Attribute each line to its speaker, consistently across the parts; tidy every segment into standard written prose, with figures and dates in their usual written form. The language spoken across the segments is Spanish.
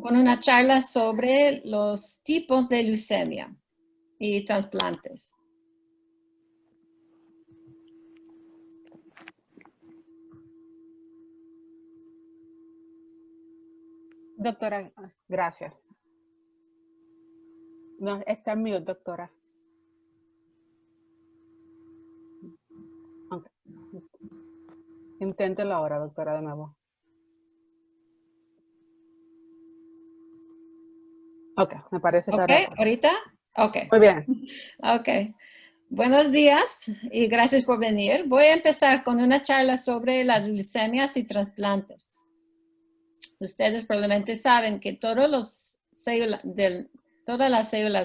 Speaker 1: con una charla sobre los tipos de leucemia y trasplantes.
Speaker 2: Doctora, gracias. No, está en mute, doctora. Okay. Inténtelo ahora, doctora, de nuevo. Ok, me parece que ahora...
Speaker 1: ¿Ahorita? Ok.
Speaker 2: Muy bien.
Speaker 1: Ok. Buenos días y gracias por venir. Voy a empezar con una charla sobre las leucemias y trasplantes. Ustedes probablemente saben que todas las células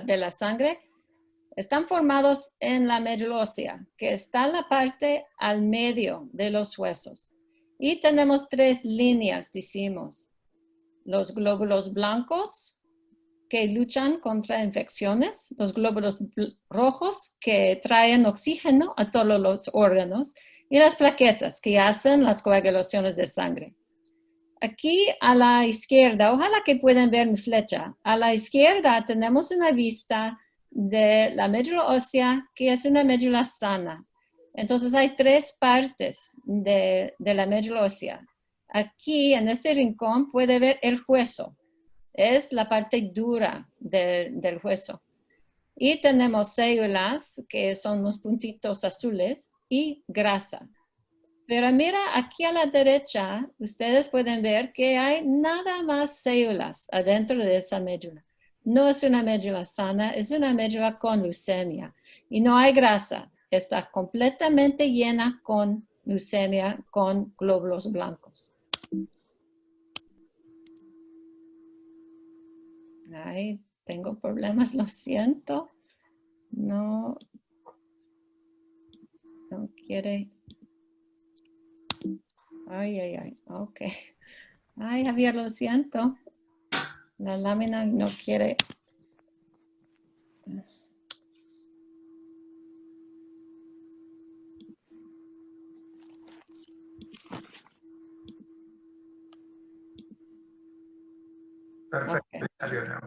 Speaker 1: de la sangre están formados en la médula ósea, que está en la parte al medio de los huesos. Y tenemos tres líneas, decimos. Los glóbulos blancos, que luchan contra infecciones, los glóbulos rojos, que traen oxígeno a todos los órganos, y las plaquetas, que hacen las coagulaciones de sangre. Aquí a la izquierda, ojalá que puedan ver mi flecha, a la izquierda tenemos una vista de la médula ósea, que es una médula sana. Entonces hay tres partes de la médula ósea. Aquí, en este rincón, puede ver el hueso. Es la parte dura del hueso. Y tenemos células, que son los puntitos azules, y grasa. Pero mira, aquí a la derecha, ustedes pueden ver que hay nada más células adentro de esa médula. No es una médula sana, es una médula con leucemia. Y no hay grasa, está completamente llena con leucemia, con glóbulos blancos. Ay, tengo problemas, lo siento. No quiere. Ay, ok. Ay, Javier, lo siento. La lámina no quiere.
Speaker 3: Perfecto.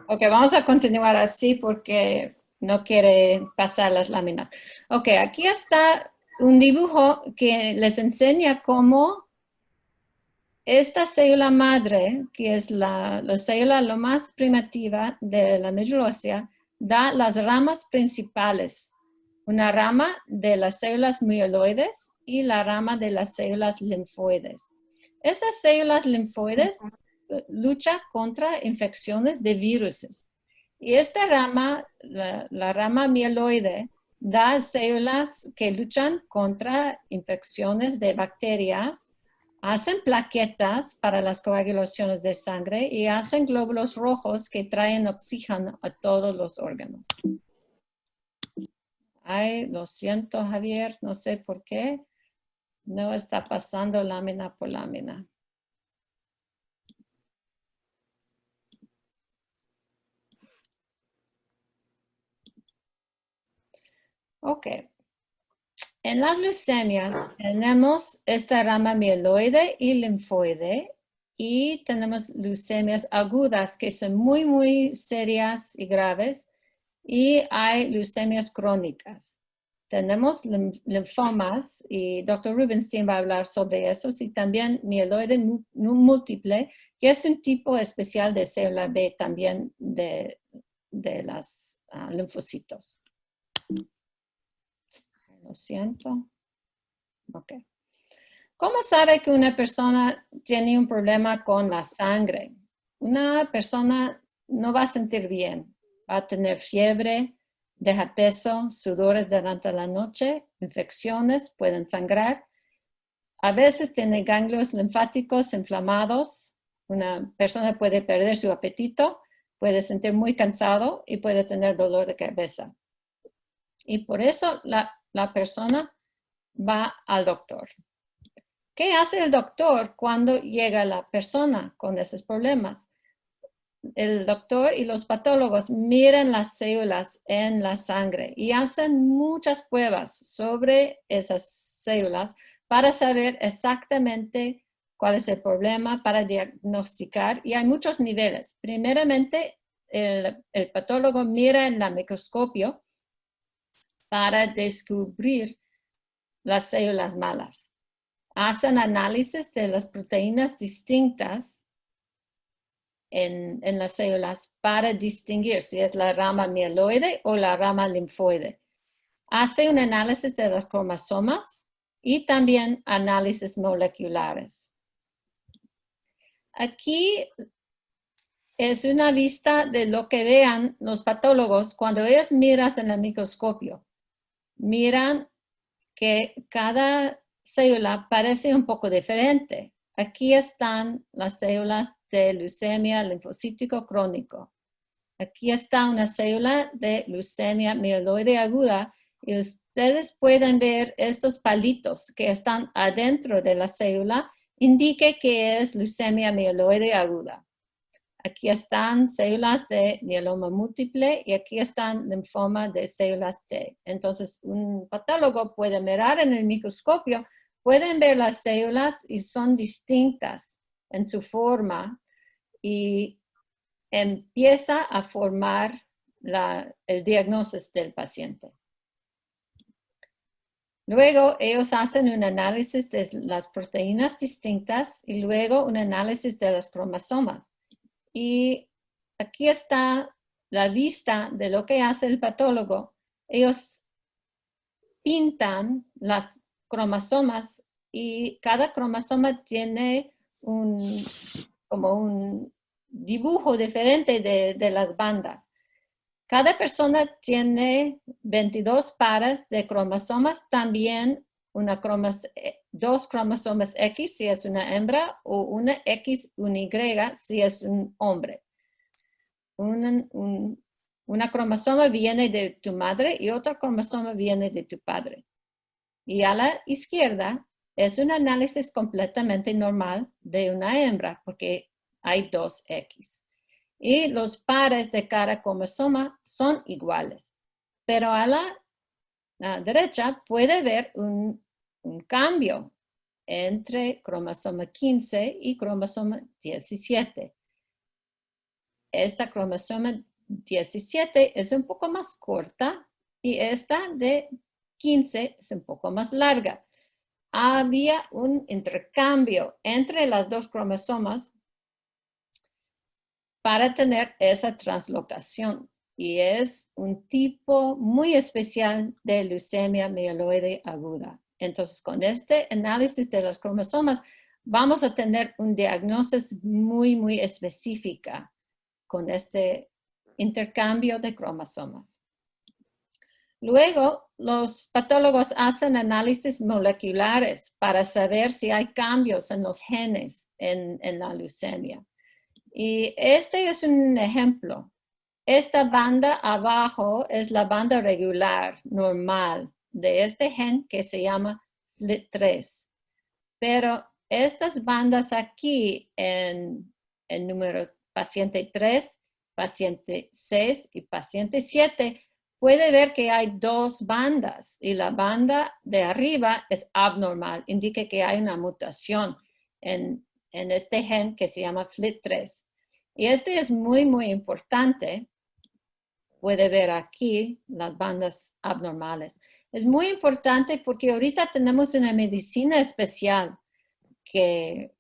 Speaker 1: Ok, vamos a continuar así porque no quiere pasar las láminas. Ok, aquí está un dibujo que les enseña cómo esta célula madre, que es la célula lo más primitiva de la médula ósea, da las ramas principales. Una rama de las células mieloides y la rama de las células linfoides. Esas células linfoides luchan contra infecciones de virus. Y esta rama, la rama mieloide, da células que luchan contra infecciones de bacterias, hacen plaquetas para las coagulaciones de sangre y hacen glóbulos rojos que traen oxígeno a todos los órganos. Ay, lo siento, Javier, no sé por qué. No está pasando lámina por lámina. Ok. En las leucemias tenemos esta rama mieloide y linfoide y tenemos leucemias agudas que son muy, muy serias y graves y hay leucemias crónicas. Tenemos linfomas y Dr. Rubenstein va a hablar sobre eso y también mieloide múltiple, que es un tipo especial de célula B también de los linfocitos. Lo siento. Ok. ¿Cómo sabe que una persona tiene un problema con la sangre? Una persona no va a sentir bien. Va a tener fiebre, deja peso, sudores durante la noche, infecciones, pueden sangrar. A veces tiene ganglios linfáticos inflamados. Una persona puede perder su apetito, puede sentir muy cansado y puede tener dolor de cabeza. Y por eso la persona va al doctor. ¿Qué hace el doctor cuando llega la persona con esos problemas? El doctor y los patólogos miran las células en la sangre y hacen muchas pruebas sobre esas células para saber exactamente cuál es el problema para diagnosticar, y hay muchos niveles. Primeramente, el patólogo mira en el microscopio para descubrir las células malas. Hacen análisis de las proteínas distintas en las células para distinguir si es la rama mieloide o la rama linfoide. Hace un análisis de los cromosomas y también análisis moleculares. Aquí es una vista de lo que vean los patólogos cuando ellos miran en el microscopio. Miran que cada célula parece un poco diferente. Aquí están las células de leucemia linfocítico crónico. Aquí está una célula de leucemia mieloide aguda y ustedes pueden ver estos palitos que están adentro de la célula, indique que es leucemia mieloide aguda. Aquí están células de mieloma múltiple y aquí están linfoma de células T. Entonces, un patólogo puede mirar en el microscopio, pueden ver las células y son distintas en su forma y empieza a formar el diagnóstico del paciente. Luego, ellos hacen un análisis de las proteínas distintas y luego un análisis de los cromosomas. Y aquí está la vista de lo que hace el patólogo. Ellos pintan las cromosomas y cada cromosoma tiene como un dibujo diferente de las bandas. Cada persona tiene 22 pares de cromosomas, también dos cromosomas X si es una hembra o una X, una Y si es un hombre. Una cromosoma viene de tu madre y otra cromosoma viene de tu padre. Y a la izquierda es un análisis completamente normal de una hembra porque hay dos X. Y los pares de cada cromosoma son iguales. Pero a la derecha puede ver un cambio entre cromosoma 15 y cromosoma 17. Esta cromosoma 17 es un poco más corta y esta de 15 es un poco más larga. Había un intercambio entre las dos cromosomas para tener esa translocación. Y es un tipo muy especial de leucemia mieloide aguda. Entonces, con este análisis de los cromosomas, vamos a tener un diagnóstico muy, muy específico con este intercambio de cromosomas. Luego, los patólogos hacen análisis moleculares para saber si hay cambios en los genes en la leucemia. Y este es un ejemplo. Esta banda abajo es la banda regular, normal, de este gen que se llama FLT3. Pero estas bandas aquí en el número paciente 3, paciente 6 y paciente 7, puede ver que hay dos bandas y la banda de arriba es abnormal, indica que hay una mutación en este gen que se llama FLT3. Y este es muy, muy importante. Puede ver aquí las bandas abnormales. Es muy importante porque ahorita tenemos una medicina especial que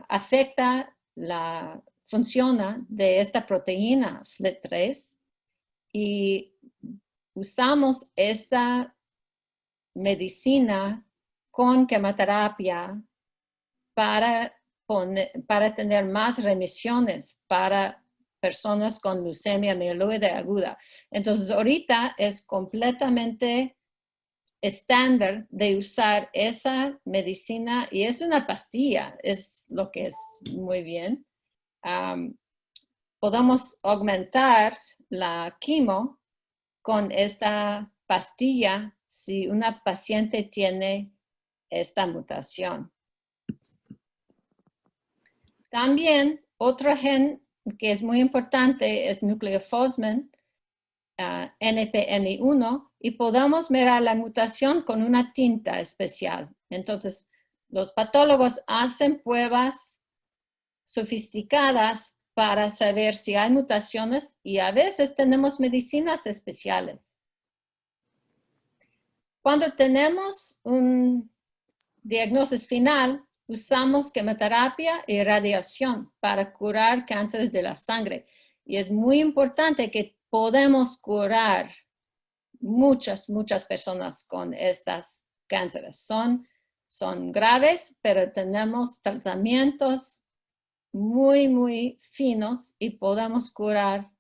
Speaker 1: afecta la función de esta proteína FLT3 y usamos esta medicina con quimioterapia para tener más remisiones para personas con leucemia mieloide aguda. Entonces, ahorita es completamente estándar de usar esa medicina y es una pastilla, es lo que es muy bien. Podemos aumentar la quimio con esta pastilla si una paciente tiene esta mutación. También otro gen que es muy importante es nucleofosmin, NPM1, y podemos mirar la mutación con una tinta especial. Entonces, los patólogos hacen pruebas sofisticadas para saber si hay mutaciones y a veces tenemos medicinas especiales. Cuando tenemos un diagnóstico final, usamos quimioterapia y radiación para curar cánceres de la sangre. Y es muy importante que podemos curar muchas personas con estas cánceres. Son graves, pero tenemos tratamientos muy finos y podemos curar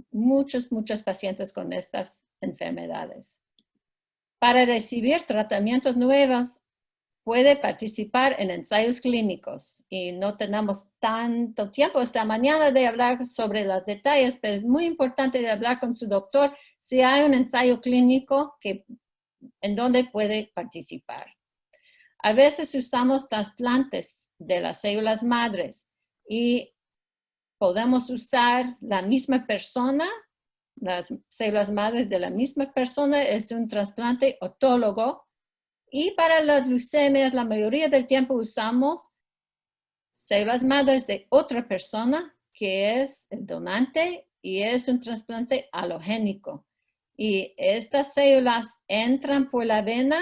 Speaker 1: muchos pacientes con estas enfermedades. Para recibir tratamientos nuevos, puede participar en ensayos clínicos y no tenemos tanto tiempo esta mañana de hablar sobre los detalles, pero es muy importante de hablar con su doctor si hay un ensayo clínico en donde puede participar. A veces usamos trasplantes de las células madres y podemos usar la misma persona, las células madres de la misma persona, es un trasplante autólogo. Y para las leucemias, la mayoría del tiempo usamos células madres de otra persona que es el donante y es un trasplante halogénico. Y estas células entran por la vena,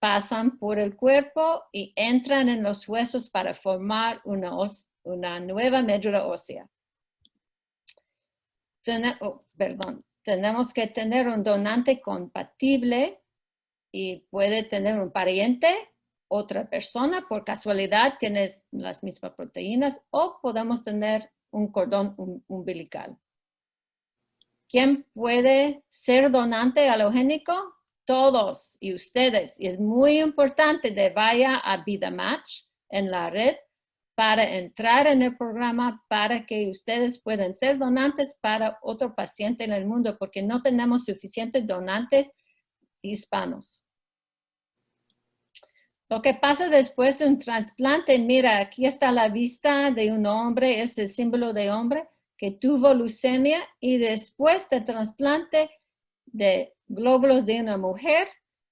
Speaker 1: pasan por el cuerpo y entran en los huesos para formar una nueva médula ósea. Tenemos que tener un donante compatible y puede tener un pariente, otra persona, por casualidad tiene las mismas proteínas, o podemos tener un cordón umbilical. ¿Quién puede ser donante halogénico? Todos y ustedes. Y es muy importante que vaya a VidaMatch en la red para entrar en el programa para que ustedes puedan ser donantes para otro paciente en el mundo, porque no tenemos suficientes donantes hispanos. Lo que pasa después de un trasplante, mira, aquí está la vista de un hombre, es el símbolo de hombre que tuvo leucemia y después del trasplante de glóbulos de una mujer,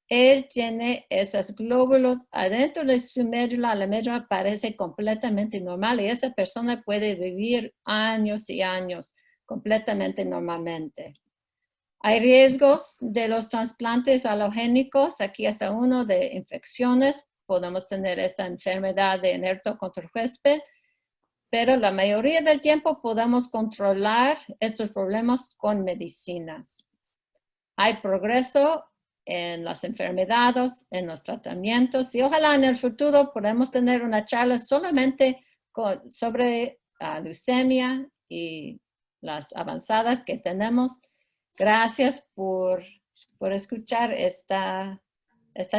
Speaker 1: él tiene esos glóbulos adentro de su médula, la médula parece completamente normal y esa persona puede vivir años y años completamente normalmente. Hay riesgos de los trasplantes halogénicos. Aquí está uno de infecciones. Podemos tener esa enfermedad de Enherto contra el huésped, pero la mayoría del tiempo podemos controlar estos problemas con medicinas. Hay progreso en las enfermedades, en los tratamientos y ojalá en el futuro podamos tener una charla solamente sobre leucemia y las avanzadas que tenemos. Gracias por escuchar esta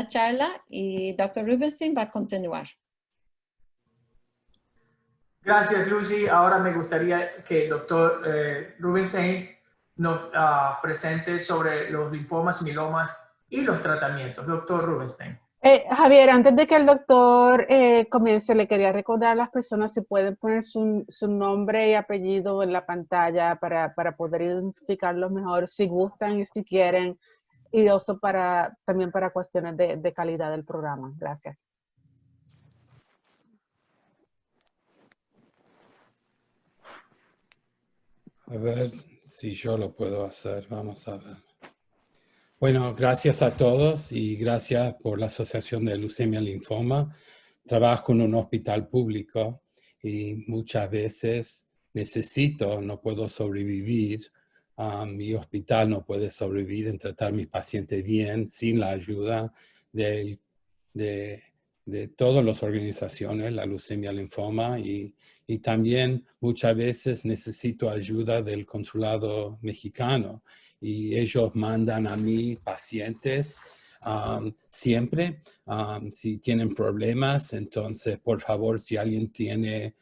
Speaker 1: charla y Dr. Rubenstein va a continuar.
Speaker 3: Gracias, Lucy. Ahora me gustaría que el doctor Rubenstein nos presente sobre los linfomas, mielomas y los tratamientos. Doctor Rubenstein.
Speaker 2: Javier, antes de que el doctor comience, le quería recordar a las personas si pueden poner su nombre y apellido en la pantalla para poder identificarlos mejor, si gustan y si quieren, y eso también para cuestiones de calidad del programa. Gracias.
Speaker 4: A ver si yo lo puedo hacer. Vamos a ver. Bueno, gracias a todos y gracias por la Asociación de Leucemia y Linfoma. Trabajo en un hospital público y muchas veces no puedo sobrevivir. Mi hospital no puede sobrevivir en tratar a mis pacientes bien sin la ayuda de todas las organizaciones, la leucemia, linfoma, y también muchas veces necesito ayuda del consulado mexicano y ellos mandan a mí pacientes siempre. Si tienen problemas, entonces por favor, si alguien tiene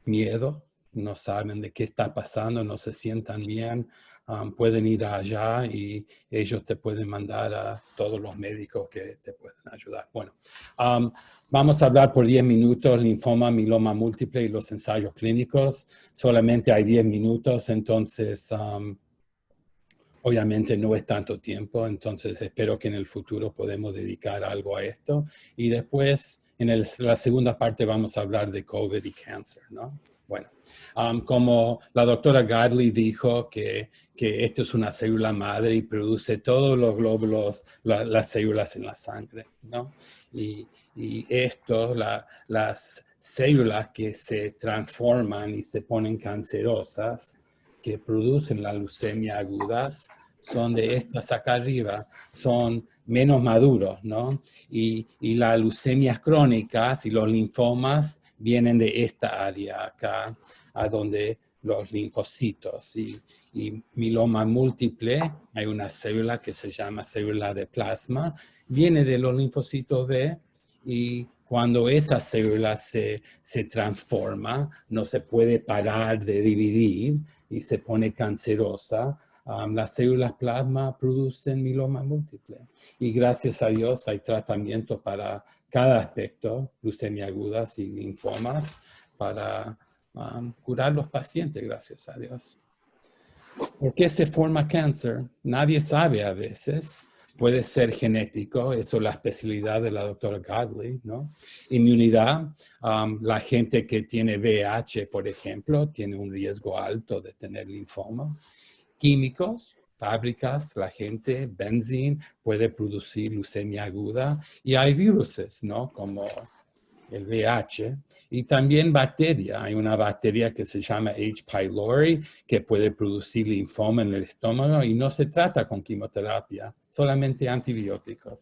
Speaker 4: miedo, no saben de qué está pasando, no se sientan bien, pueden ir allá y ellos te pueden mandar a todos los médicos que te pueden ayudar. Bueno, vamos a hablar por 10 minutos, linfoma, mieloma múltiple y los ensayos clínicos. Solamente hay 10 minutos, entonces Obviamente no es tanto tiempo, entonces espero que en el futuro podamos dedicar algo a esto. Y después, en la segunda parte, vamos a hablar de COVID y cáncer, ¿no? Bueno, como la doctora Godley dijo que esto es una célula madre y produce todos los glóbulos, las células en la sangre, ¿no? Y esto, las células que se transforman y se ponen cancerosas, que producen la leucemia agudas, son de estas acá arriba, son menos maduros, ¿no? Y las leucemias crónicas y los linfomas vienen de esta área acá, a donde los linfocitos y mieloma múltiple, hay una célula que se llama célula de plasma, viene de los linfocitos B, y cuando esa célula se transforma, no se puede parar de dividir y se pone cancerosa. Las células plasma producen mieloma múltiple. Y gracias a Dios hay tratamientos para cada aspecto, leucemia agudas y linfomas, para curar los pacientes, gracias a Dios. ¿Por qué se forma cáncer? Nadie sabe a veces. Puede ser genético, eso es la especialidad de la doctora Godley, ¿no? Inmunidad, la gente que tiene VIH, por ejemplo, tiene un riesgo alto de tener linfoma. Químicos, fábricas, la gente, benzina, puede producir leucemia aguda. Y hay viruses, ¿no? Como el VIH. Y también bacteria. Hay una bacteria que se llama H. pylori que puede producir linfoma en el estómago y no se trata con quimioterapia, solamente antibióticos.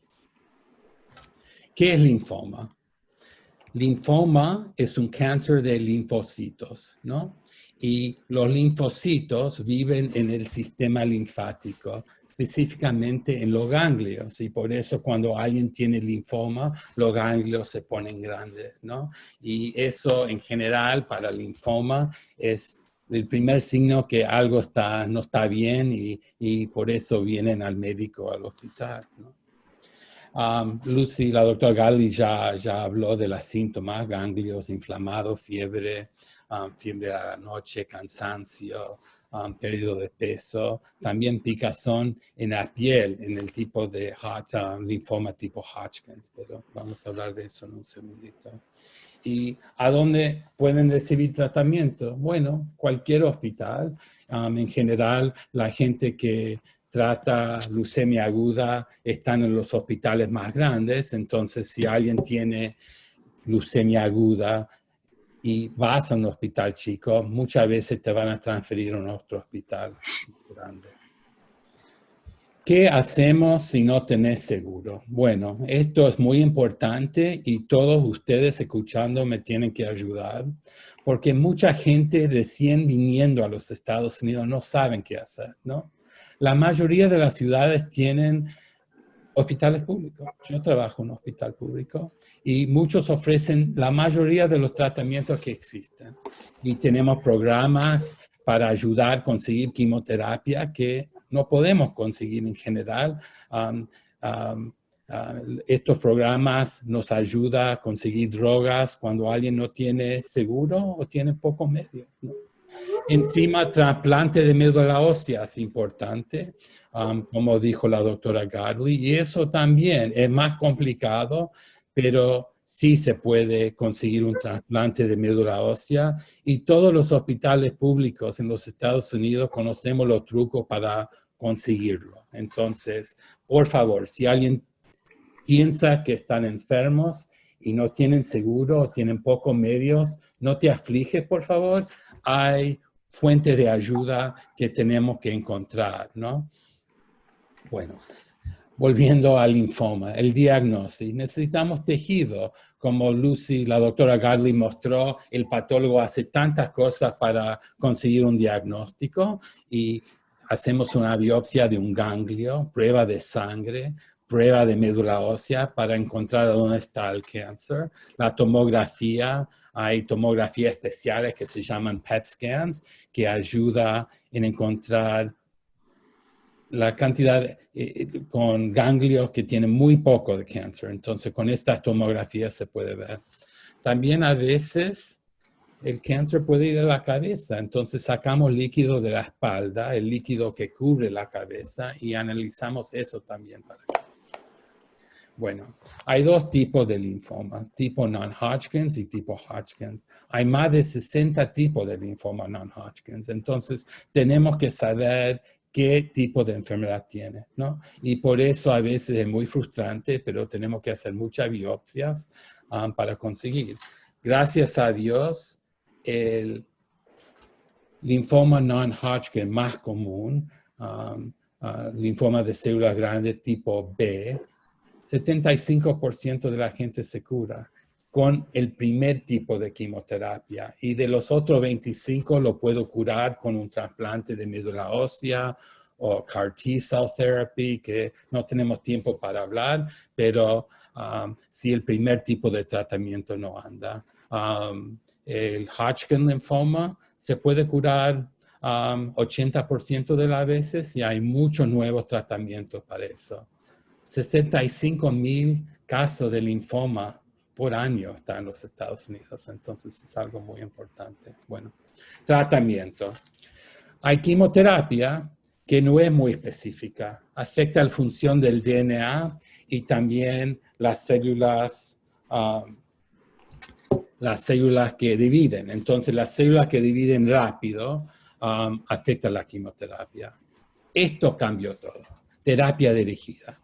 Speaker 4: ¿Qué es linfoma? Linfoma es un cáncer de linfocitos, ¿no? Y los linfocitos viven en el sistema linfático, específicamente en los ganglios, y por eso cuando alguien tiene linfoma, los ganglios se ponen grandes, ¿no? Y eso en general para linfoma es el primer signo que algo no está bien y por eso vienen al médico, al hospital, ¿no? Lucy, la doctora Godley ya habló de los síntomas, ganglios inflamados, fiebre, fiebre a la noche, cansancio, pérdida de peso, también picazón en la piel, en el tipo de linfoma tipo Hodgkin, pero vamos a hablar de eso en un segundito. ¿Y a dónde pueden recibir tratamiento? Bueno, cualquier hospital. En general, la gente que trata leucemia aguda están en los hospitales más grandes. Entonces, si alguien tiene leucemia aguda y vas a un hospital chico, muchas veces te van a transferir a un otro hospital grande. ¿Qué hacemos si no tenés seguro? Bueno, esto es muy importante y todos ustedes escuchando me tienen que ayudar porque mucha gente recién viniendo a los Estados Unidos no saben qué hacer, ¿no? La mayoría de las ciudades tienen hospitales públicos. Yo trabajo en un hospital público y muchos ofrecen la mayoría de los tratamientos que existen. Y tenemos programas para ayudar a conseguir quimioterapia que no podemos conseguir en general. Estos programas nos ayudan a conseguir drogas cuando alguien no tiene seguro o tiene pocos medios, ¿no? Encima, trasplante de médula ósea es importante, como dijo la doctora Godley, y eso también es más complicado, pero sí se puede conseguir un trasplante de médula ósea y todos los hospitales públicos en los Estados Unidos conocemos los trucos para conseguirlo. Entonces, por favor, si alguien piensa que están enfermos y no tienen seguro o tienen pocos medios, no te afliges, por favor. Hay fuentes de ayuda que tenemos que encontrar, ¿no? Bueno, volviendo al linfoma, el diagnóstico. Necesitamos tejido. Como Lucy, la doctora Godley mostró, el patólogo hace tantas cosas para conseguir un diagnóstico y hacemos una biopsia de un ganglio, prueba de sangre, prueba de médula ósea para encontrar dónde está el cáncer. La tomografía, hay tomografías especiales que se llaman PET scans, que ayuda en encontrar la cantidad con ganglios que tienen muy poco de cáncer. Entonces, con estas tomografías se puede ver. También a veces el cáncer puede ir a la cabeza. Entonces sacamos líquido de la espalda, el líquido que cubre la cabeza, y analizamos eso también. Bueno, hay dos tipos de linfoma, tipo non-Hodgkins y tipo Hodgkins. Hay más de 60 tipos de linfoma non-Hodgkins. Entonces tenemos que saber qué tipo de enfermedad tiene, ¿no? Y por eso a veces es muy frustrante, pero tenemos que hacer muchas biopsias para conseguir. Gracias a Dios, el linfoma non-Hodgkin más común, linfoma de células grandes tipo B, 75% de la gente se cura con el primer tipo de quimioterapia, y de los otros 25 lo puedo curar con un trasplante de médula ósea o CAR T-cell therapy, que no tenemos tiempo para hablar, pero si el primer tipo de tratamiento no anda. El Hodgkin linfoma se puede curar 80% de las veces, y hay muchos nuevos tratamientos para eso. 65,000 casos de linfoma por año están en los Estados Unidos, entonces es algo muy importante. Bueno, tratamiento. Hay quimioterapia que no es muy específica, afecta la función del DNA y también las células que dividen. Entonces, las células que dividen rápido afectan la quimioterapia. Esto cambió todo. Terapia dirigida,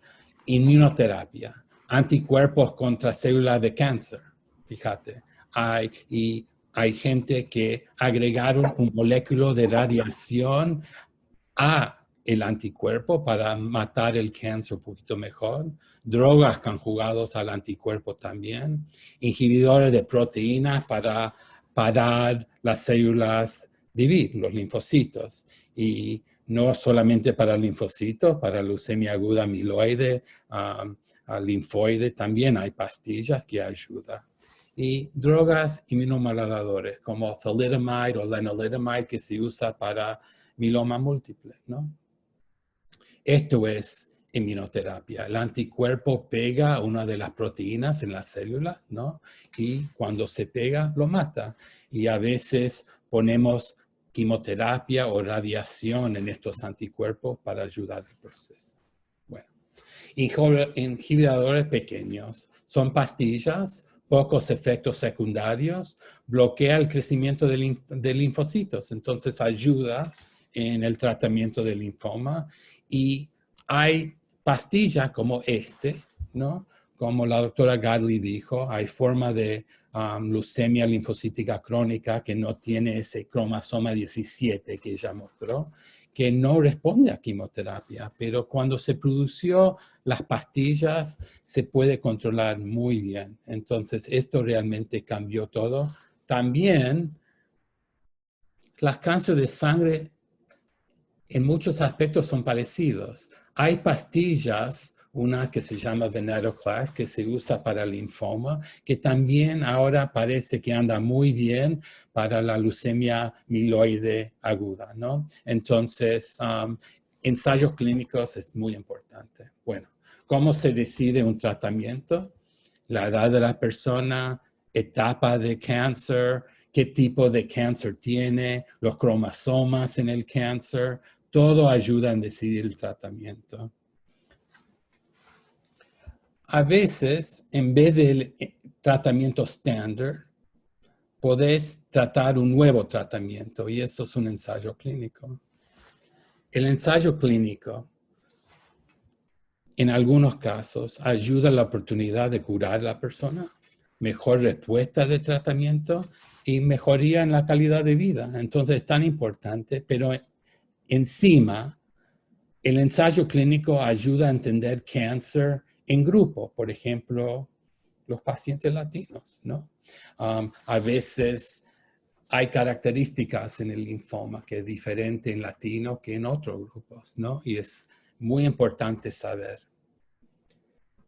Speaker 4: inmunoterapia, anticuerpos contra células de cáncer. Fíjate, hay gente que agregaron un moléculo de radiación a el anticuerpo para matar el cáncer un poquito mejor, drogas conjugadas al anticuerpo también, inhibidores de proteínas para parar las células dividir, los linfocitos, y no solamente para linfocitos, para leucemia aguda amiloide, linfoide, también hay pastillas que ayudan. Y drogas inmunomoduladores como thalidomide o lenalidomide que se usa para mieloma múltiple, ¿no? Esto es inmunoterapia. El anticuerpo pega a una de las proteínas en la célula, ¿no? Y cuando se pega, lo mata. Y a veces ponemos quimioterapia o radiación en estos anticuerpos para ayudar al proceso. Bueno, inhibidores pequeños. Son pastillas, pocos efectos secundarios, bloquea el crecimiento de linfocitos, entonces ayuda en el tratamiento del linfoma. Y hay pastillas como ¿no? Como la doctora Gadley dijo, hay forma de leucemia linfocítica crónica que no tiene ese cromosoma 17 que ella mostró, que no responde a quimioterapia, pero cuando se produció las pastillas se puede controlar muy bien. Entonces, esto realmente cambió todo. También, los cánceres de sangre en muchos aspectos son parecidos. Hay pastillas, una que se llama venetoclax, que se usa para linfoma, que también ahora parece que anda muy bien para la leucemia mieloide aguda, ¿no? Entonces, ensayos clínicos es muy importante. Bueno, ¿cómo se decide un tratamiento? La edad de la persona, etapa de cáncer, qué tipo de cáncer tiene, los cromosomas en el cáncer, todo ayuda en decidir el tratamiento. A veces, en vez del tratamiento estándar, podés tratar un nuevo tratamiento, y eso es un ensayo clínico. El ensayo clínico, en algunos casos, ayuda a la oportunidad de curar a la persona, mejor respuesta de tratamiento y mejoría en la calidad de vida. Entonces es tan importante, pero encima, el ensayo clínico ayuda a entender cáncer en grupo, por ejemplo, los pacientes latinos, ¿no? A veces hay características en el linfoma que es diferente en latino que en otros grupos, ¿no? Y es muy importante saber.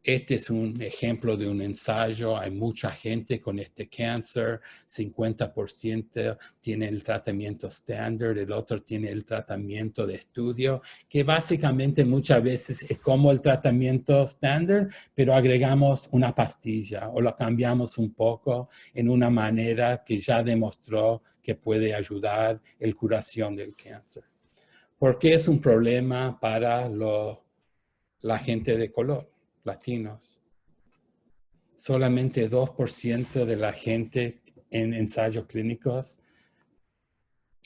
Speaker 4: Este es un ejemplo de un ensayo. Hay mucha gente con este cáncer. 50% tiene el tratamiento estándar, el otro tiene el tratamiento de estudio, que básicamente muchas veces es como el tratamiento estándar, pero agregamos una pastilla o lo cambiamos un poco en una manera que ya demostró que puede ayudar en la curación del cáncer. ¿Por qué es un problema para la gente de color, latinos? Solamente 2% de la gente en ensayos clínicos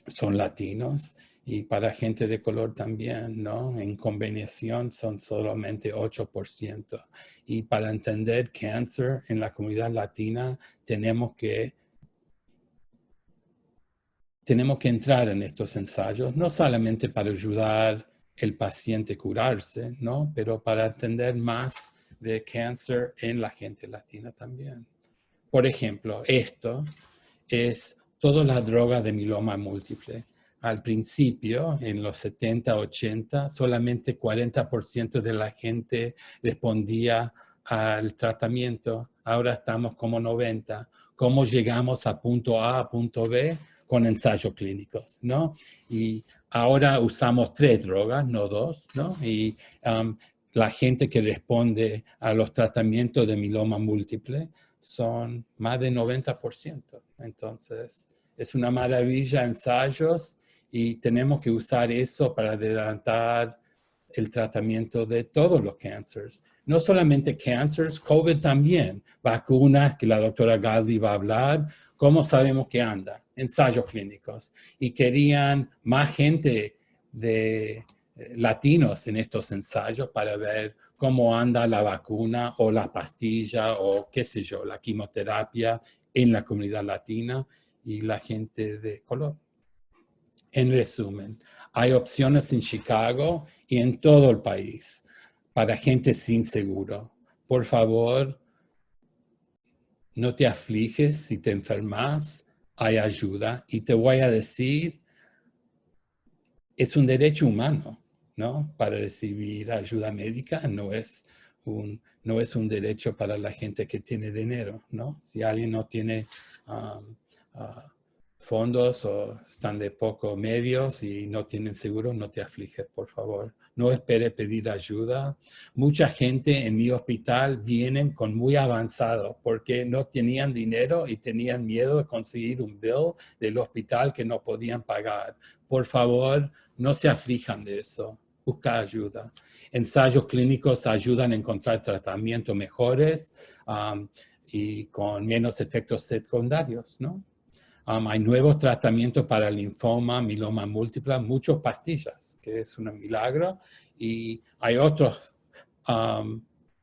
Speaker 4: son latinos y para gente de color también, ¿no? En combinación son solamente 8%. Y para entender cáncer en la comunidad latina tenemos que entrar en estos ensayos, no solamente para ayudar al paciente a curarse, ¿no? Pero para entender más de cáncer en la gente latina también. Por ejemplo, esto es toda la droga de mieloma múltiple. Al principio, en los 70, 80, solamente 40% de la gente respondía al tratamiento. Ahora estamos como 90%. ¿Cómo llegamos a punto A, a punto B? Con ensayos clínicos, ¿no? Y ahora usamos 3 drogas, no 2, ¿no? Y la gente que responde a los tratamientos de mieloma múltiple son más de 90%. Entonces, es una maravilla ensayos y tenemos que usar eso para adelantar el tratamiento de todos los cánceres. No solamente cánceres, COVID también, vacunas que la doctora Galdi va a hablar, ¿cómo sabemos que anda? Ensayos clínicos. Y querían más gente de latinos en estos ensayos para ver cómo anda la vacuna o la pastilla o qué sé yo, la quimioterapia en la comunidad latina y la gente de color. En resumen, hay opciones en Chicago y en todo el país para gente sin seguro. Por favor, no te afliges si te enfermas, hay ayuda. Y te voy a decir, es un derecho humano, ¿no? Para recibir ayuda médica no es un derecho para la gente que tiene dinero, ¿no? Si alguien no tiene fondos o están de pocos medios y no tienen seguro, no te afliges, por favor. No espere pedir ayuda. Mucha gente en mi hospital vienen con muy avanzado porque no tenían dinero y tenían miedo de conseguir un bill del hospital que no podían pagar. Por favor, no se aflijan de eso. Busca ayuda. Ensayos clínicos ayudan a encontrar tratamientos mejores y con menos efectos secundarios, ¿no? Hay nuevos tratamientos para linfoma, mieloma múltiple, muchas pastillas, que es un milagro. Y hay otros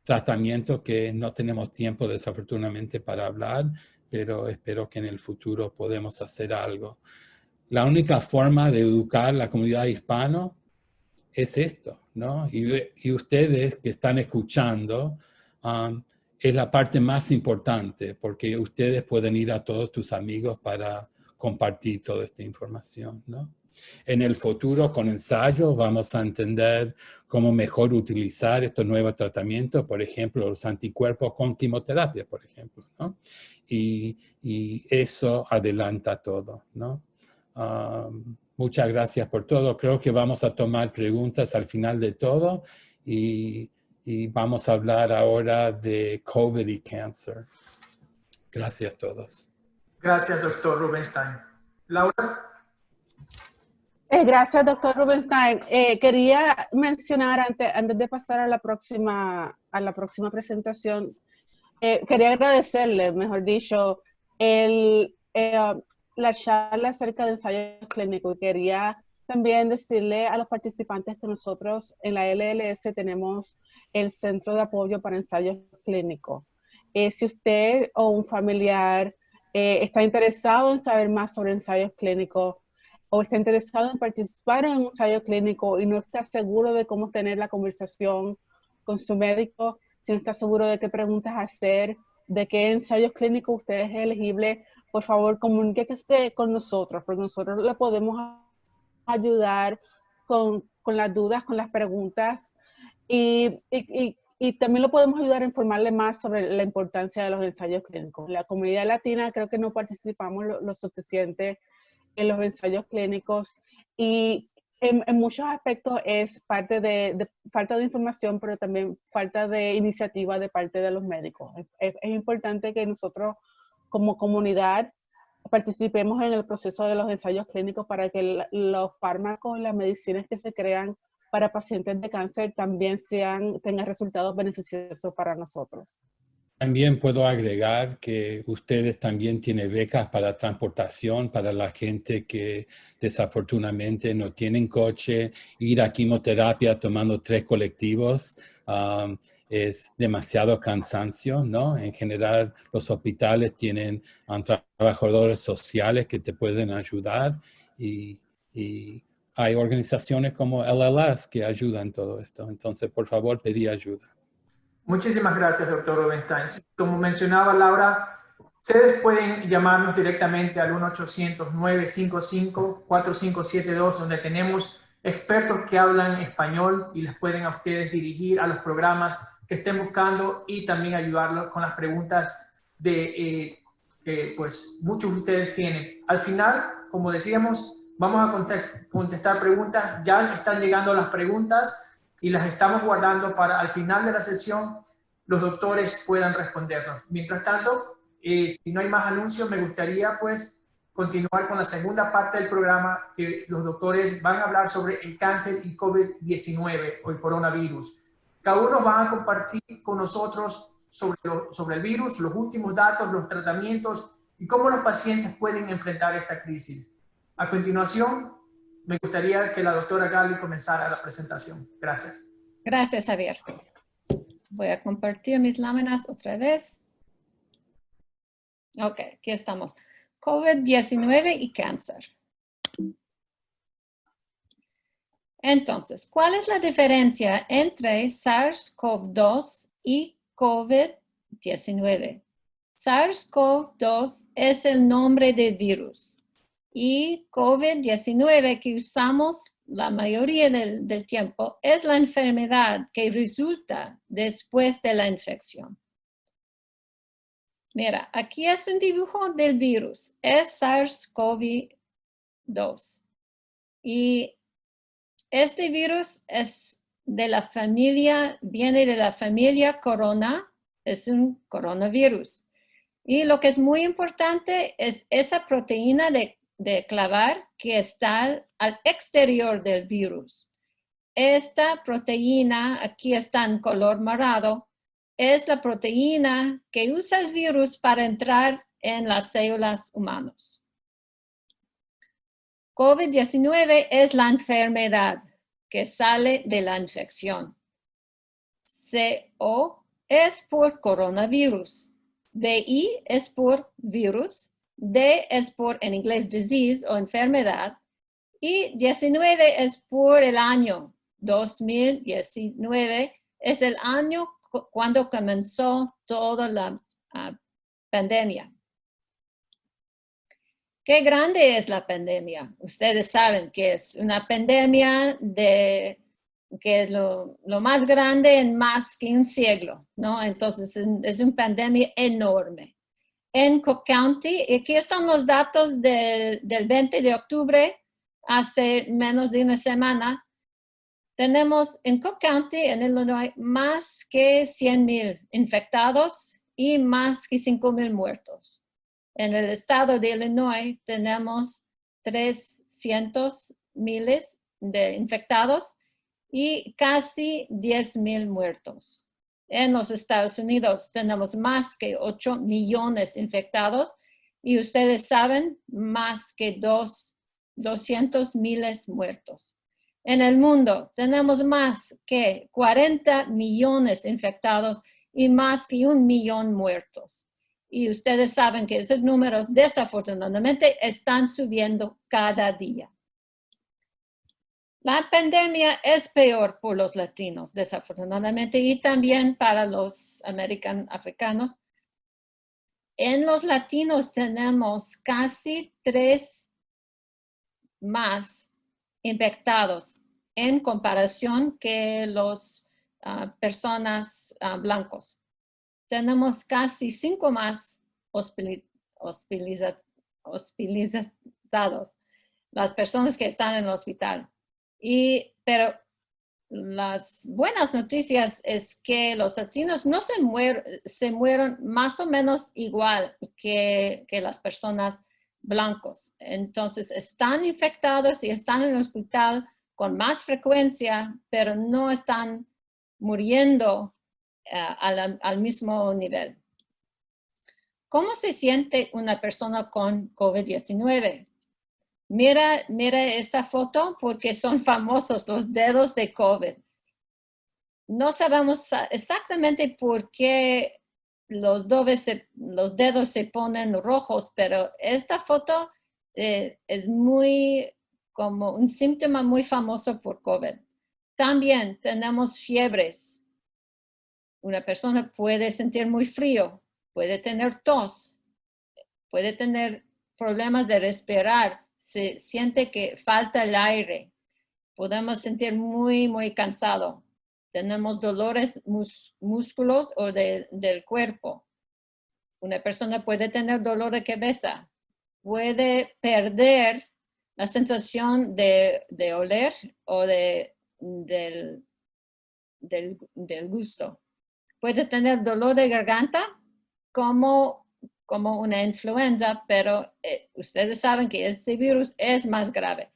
Speaker 4: tratamientos que no tenemos tiempo, desafortunadamente, para hablar, pero espero que en el futuro podamos hacer algo. La única forma de educar a la comunidad hispana es esto, ¿no? Y ustedes que están escuchando, es la parte más importante porque ustedes pueden ir a todos tus amigos para compartir toda esta información, ¿no? En el futuro, con ensayos, vamos a entender cómo mejor utilizar estos nuevos tratamientos, por ejemplo, los anticuerpos con quimioterapia, por ejemplo, ¿no? Y eso adelanta todo, ¿no? Muchas gracias por todo. Creo que vamos a tomar preguntas al final de todo y vamos a hablar ahora de COVID y cáncer. Gracias a todos.
Speaker 3: Gracias, doctor Rubenstein. Laura.
Speaker 2: Gracias, doctor Rubenstein. Quería mencionar antes de pasar a la próxima presentación, quería agradecerle, mejor dicho, la charla acerca de ensayos clínicos. Quería también decirle a los participantes que nosotros en la LLS tenemos el Centro de Apoyo para Ensayos Clínicos. Si usted o un familiar está interesado en saber más sobre ensayos clínicos o está interesado en participar en un ensayo clínico y no está seguro de cómo tener la conversación con su médico, si no está seguro de qué preguntas hacer, de qué ensayos clínicos usted es elegible, por favor, comuníquese con nosotros, porque nosotros le podemos ayudar con las dudas, con las preguntas. Y Y también lo podemos ayudar a informarle más sobre la importancia de los ensayos clínicos. La comunidad latina creo que no participamos lo suficiente en los ensayos clínicos y en muchos aspectos es parte de falta de información, pero también falta de iniciativa de parte de los médicos. Es importante que nosotros como comunidad participemos en el proceso de los ensayos clínicos para que los fármacos y las medicinas que se crean para pacientes de cáncer también tengan resultados beneficiosos para nosotros.
Speaker 4: También puedo agregar que ustedes también tienen becas para transportación para la gente que desafortunadamente no tienen coche. Ir a quimioterapia tomando 3 colectivos es demasiado cansancio, ¿no? En general, los hospitales tienen trabajadores sociales que te pueden ayudar y hay organizaciones como LLS que ayudan todo esto. Entonces, por favor, pedí ayuda.
Speaker 3: Muchísimas gracias, doctor Rubenstein. Como mencionaba Laura, ustedes pueden llamarnos directamente al 1-800-955-4572, donde tenemos expertos que hablan español y les pueden a ustedes dirigir a los programas que estén buscando y también ayudarlos con las preguntas que pues muchos de ustedes tienen. Al final, como decíamos, vamos a contestar preguntas. Ya están llegando las preguntas y las estamos guardando para al final de la sesión los doctores puedan respondernos. Mientras tanto, si no hay más anuncios, me gustaría pues continuar con la segunda parte del programa, que los doctores van a hablar sobre el cáncer y COVID-19 o el coronavirus. Cada uno va a compartir con nosotros sobre el virus, los últimos datos, los tratamientos y cómo los pacientes pueden enfrentar esta crisis. A continuación, me gustaría que la doctora Gali comenzara la presentación. Gracias.
Speaker 1: Gracias, Javier. Voy a compartir mis láminas otra vez. Ok, aquí estamos. COVID-19 y cáncer. Entonces, ¿cuál es la diferencia entre SARS-CoV-2 y COVID-19? SARS-CoV-2 es el nombre del virus y COVID-19 que usamos la mayoría del tiempo es la enfermedad que resulta después de la infección. Mira, aquí es un dibujo del virus, es SARS-CoV-2 y este virus es de la familia, viene de la familia corona, es un coronavirus. Y lo que es muy importante es esa proteína de clavar que está al exterior del virus. Esta proteína, aquí está en color morado, es la proteína que usa el virus para entrar en las células humanas. COVID-19 es la enfermedad que sale de la infección. CO es por coronavirus. VI es por virus. D es por, en inglés, disease o enfermedad. Y 19 es por el año. 2019 es el año cuando comenzó toda la pandemia. ¿Qué grande es la pandemia? Ustedes saben que es una pandemia que es lo más grande en más que un siglo, ¿no? Entonces es una pandemia enorme. En Cook County, aquí están los datos del 20 de octubre, hace menos de una semana, tenemos en Cook County, en Illinois, más que 100,000 infectados y más que 5,000 muertos. En el estado de Illinois tenemos 300,000 de infectados y casi 10,000 muertos. En los Estados Unidos tenemos más que 8 millones infectados y ustedes saben, más que 200,000 muertos. En el mundo tenemos más que 40 millones infectados y más que 1 millón muertos. Y ustedes saben que esos números desafortunadamente están subiendo cada día. La pandemia es peor por los latinos, desafortunadamente, y también para los africanos. En los latinos tenemos casi 3 más infectados en comparación que los personas blancos. Tenemos casi 5 más hospitalizados, las personas que están en el hospital. Pero las buenas noticias es que los latinos no se mueren más o menos igual que las personas blancos. Entonces están infectados y están en el hospital con más frecuencia, pero no están muriendo al mismo nivel. ¿Cómo se siente una persona con COVID-19? Mira esta foto porque son famosos los dedos de COVID. No sabemos exactamente por qué los dedos se ponen rojos, pero esta foto es como un síntoma muy famoso por COVID. También tenemos fiebres. Una persona puede sentir muy frío, puede tener tos, puede tener problemas de respirar, se siente que falta el aire, podemos sentir muy cansado, tenemos dolores músculos o del cuerpo. Una persona puede tener dolor de cabeza, puede perder la sensación de oler o del gusto. Puede tener dolor de garganta como una influenza, pero ustedes saben que este virus es más grave.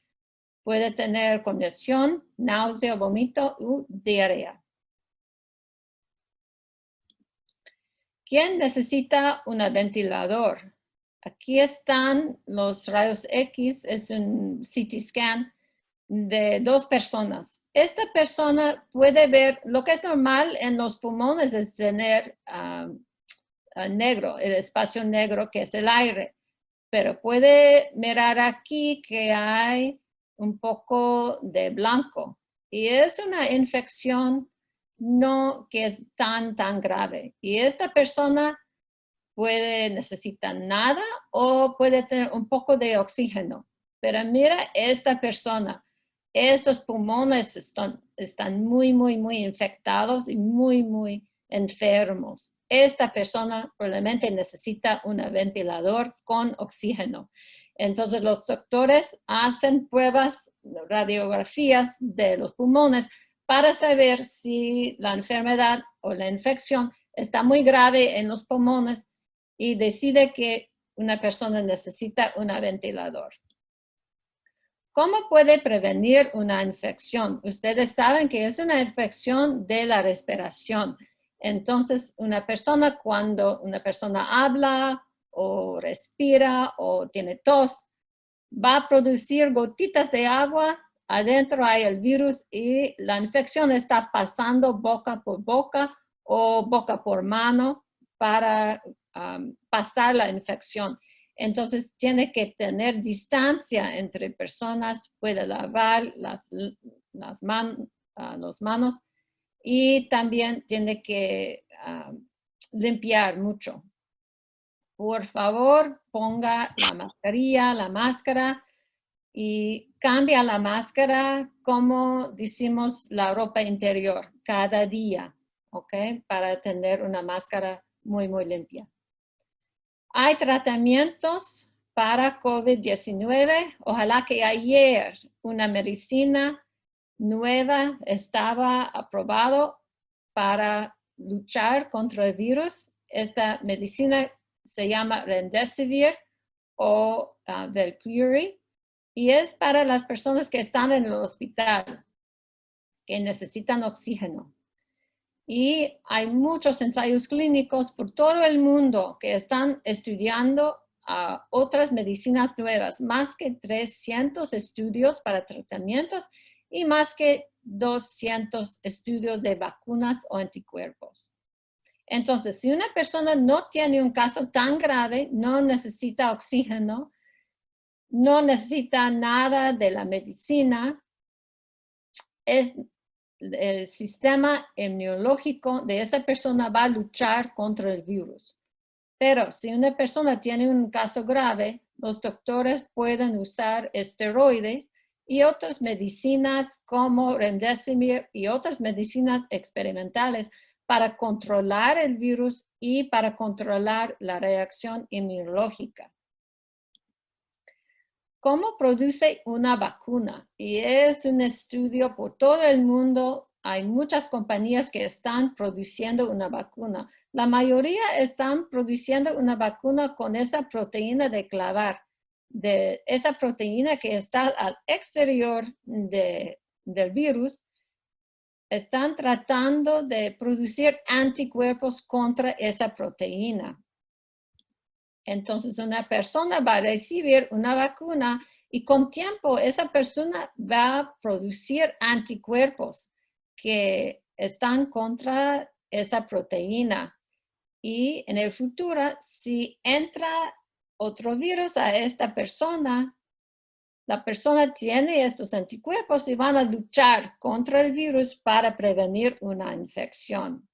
Speaker 1: Puede tener congestión, náusea, vómito u diarrea. ¿Quién necesita un ventilador? Aquí están los rayos X, es un CT scan de 2 personas. Esta persona puede ver lo que es normal en los pulmones, es tener negro, el espacio negro que es el aire. Pero puede mirar aquí que hay un poco de blanco. Y es una infección no que es tan grave. Y esta persona puede necesitar nada o puede tener un poco de oxígeno. Pero mira esta persona. Estos pulmones están muy infectados y muy enfermos. Esta persona probablemente necesita un ventilador con oxígeno. Entonces los doctores hacen pruebas, radiografías de los pulmones para saber si la enfermedad o la infección está muy grave en los pulmones y decide que una persona necesita un ventilador. ¿Cómo puede prevenir una infección? Ustedes saben que es una infección de la respiración. Entonces, cuando una persona habla o respira o tiene tos, va a producir gotitas de agua. Adentro hay el virus y la infección está pasando boca por boca o boca por mano para pasar la infección. Entonces, tiene que tener distancia entre personas, puede lavar las manos y también tiene que limpiar mucho. Por favor, ponga la máscara y cambia la máscara como decimos la ropa interior cada día, ¿ok? Para tener una máscara muy limpia. Hay tratamientos para COVID-19. Ojalá que ayer una medicina nueva estaba aprobado para luchar contra el virus. Esta medicina se llama Remdesivir o Velcuri y es para las personas que están en el hospital, que necesitan oxígeno. Y hay muchos ensayos clínicos por todo el mundo que están estudiando otras medicinas nuevas, más que 300 estudios para tratamientos y más que 200 estudios de vacunas o anticuerpos. Entonces, si una persona no tiene un caso tan grave, no necesita oxígeno, no necesita nada de la medicina, el sistema inmunológico de esa persona va a luchar contra el virus. Pero si una persona tiene un caso grave, los doctores pueden usar esteroides y otras medicinas como Remdesivir y otras medicinas experimentales para controlar el virus y para controlar la reacción inmunológica. ¿Cómo produce una vacuna? Y es un estudio por todo el mundo. Hay muchas compañías que están produciendo una vacuna. La mayoría están produciendo una vacuna con esa proteína de clavar, de esa proteína que está al exterior del virus. Están tratando de producir anticuerpos contra esa proteína. Entonces, una persona va a recibir una vacuna y con tiempo esa persona va a producir anticuerpos que están contra esa proteína. Y en el futuro, si entra otro virus a esta persona, la persona tiene estos anticuerpos y van a luchar contra el virus para prevenir una infección.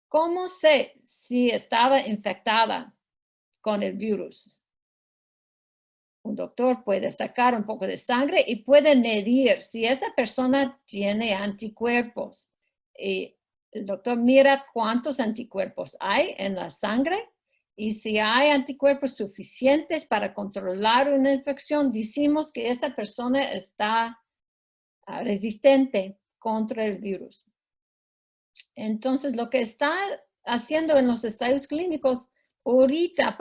Speaker 1: ¿Cómo sé si estaba infectada con el virus? Un doctor puede sacar un poco de sangre y puede medir si esa persona tiene anticuerpos. Y el doctor mira cuántos anticuerpos hay en la sangre y si hay anticuerpos suficientes para controlar una infección, decimos que esa persona está resistente contra el virus. Entonces, lo que está haciendo en los ensayos clínicos ahorita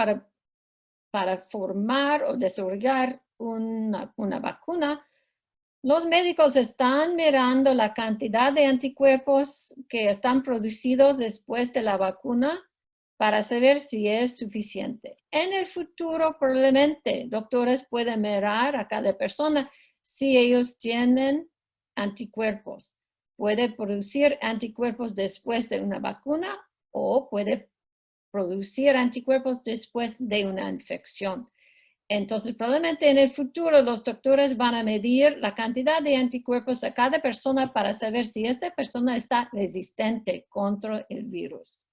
Speaker 1: para formar o desarrollar una vacuna, los médicos están mirando la cantidad de anticuerpos que están producidos después de la vacuna para saber si es suficiente. En el futuro, probablemente, doctores pueden mirar a cada persona si ellos tienen anticuerpos. Puede producir anticuerpos después de una vacuna o puede producir anticuerpos después de una infección. Entonces, probablemente en el futuro los doctores van a medir la cantidad de anticuerpos a cada persona para saber si esta persona está resistente contra el virus.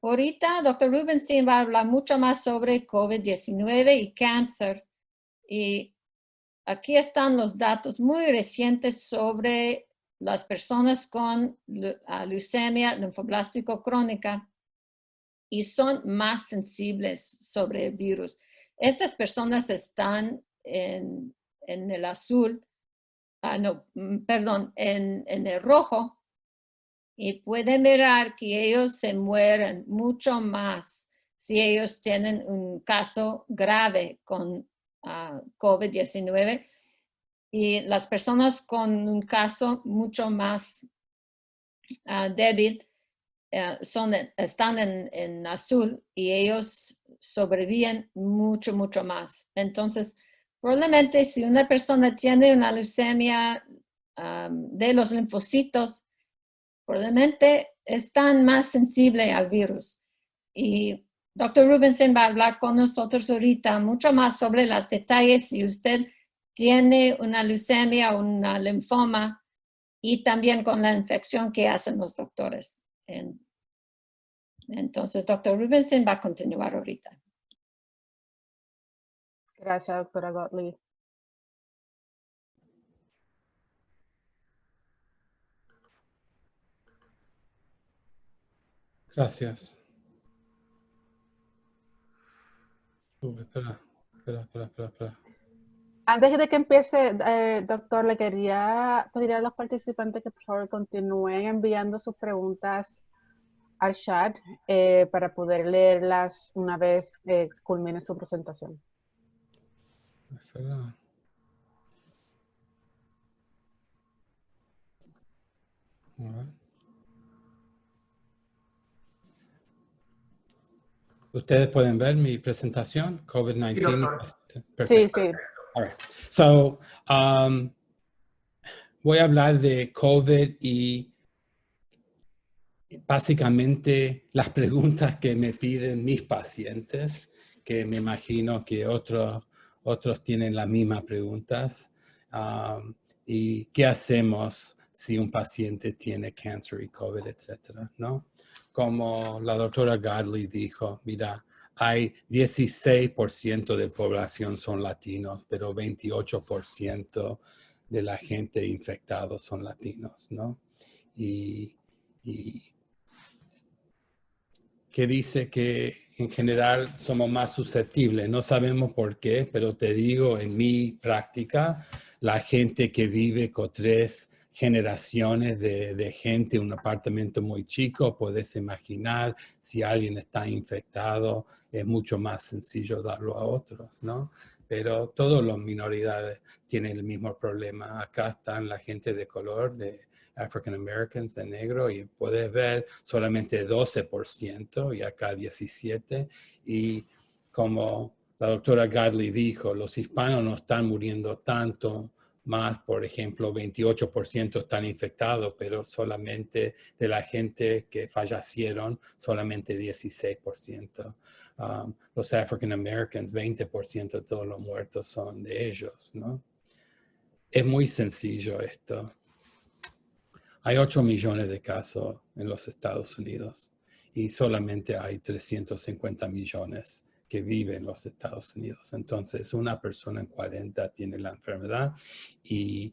Speaker 1: Ahorita, Dr. Rubenstein va a hablar mucho más sobre COVID-19 y cáncer. Y aquí están los datos muy recientes sobre las personas con leucemia linfoblástica crónica y son más sensibles sobre el virus. Estas personas están en el azul, en el rojo, y pueden mirar que ellos se mueren mucho más si ellos tienen un caso grave con COVID-19. Y las personas con un caso mucho más débil están en azul y ellos sobreviven mucho, mucho más. Entonces, probablemente si una persona tiene una leucemia de los linfocitos, probablemente están más sensibles al virus. Y Dr. Rubenstein va a hablar con nosotros ahorita mucho más sobre los detalles si usted tiene una leucemia o una linfoma y también con la infección que hacen los doctores. Entonces, Dr. Rubenstein va a continuar ahorita.
Speaker 2: Gracias, doctora Gottlieb.
Speaker 4: Gracias. Espera.
Speaker 2: Antes de que empiece, doctor, le quería pedir a los participantes que por favor continúen enviando sus preguntas al chat para poder leerlas una vez que culmine su presentación.
Speaker 4: Espera. ¿Ustedes pueden ver mi presentación? COVID-19.
Speaker 2: Sí, sí.
Speaker 4: All right. So, voy a hablar de COVID y básicamente las preguntas que me piden mis pacientes, que me imagino que otros tienen las mismas preguntas. Y qué hacemos si un paciente tiene cáncer y COVID, etcétera, ¿no? Como la doctora Gottlieb dijo, mira, hay 16% de población son latinos, pero 28% de la gente infectada son latinos, ¿no? Y que dice que en general somos más susceptibles. No sabemos por qué, pero te digo, en mi práctica, la gente que vive con 3 generaciones de gente en un apartamento muy chico, puedes imaginar si alguien está infectado, es mucho más sencillo darlo a otros, ¿no? Pero todas las minoridades tienen el mismo problema. Acá están la gente de color, de African Americans, de negro, y puedes ver solamente 12% y acá 17%. Y como la doctora Godley dijo, los hispanos no están muriendo tanto más, por ejemplo, 28% están infectados, pero solamente de la gente que fallecieron, solamente 16%. Los African Americans, 20% de todos los muertos son de ellos, ¿no? Es muy sencillo esto. Hay 8 millones de casos en los Estados Unidos y solamente hay 350 millones que viven en los Estados Unidos. Entonces, una persona en 40 tiene la enfermedad y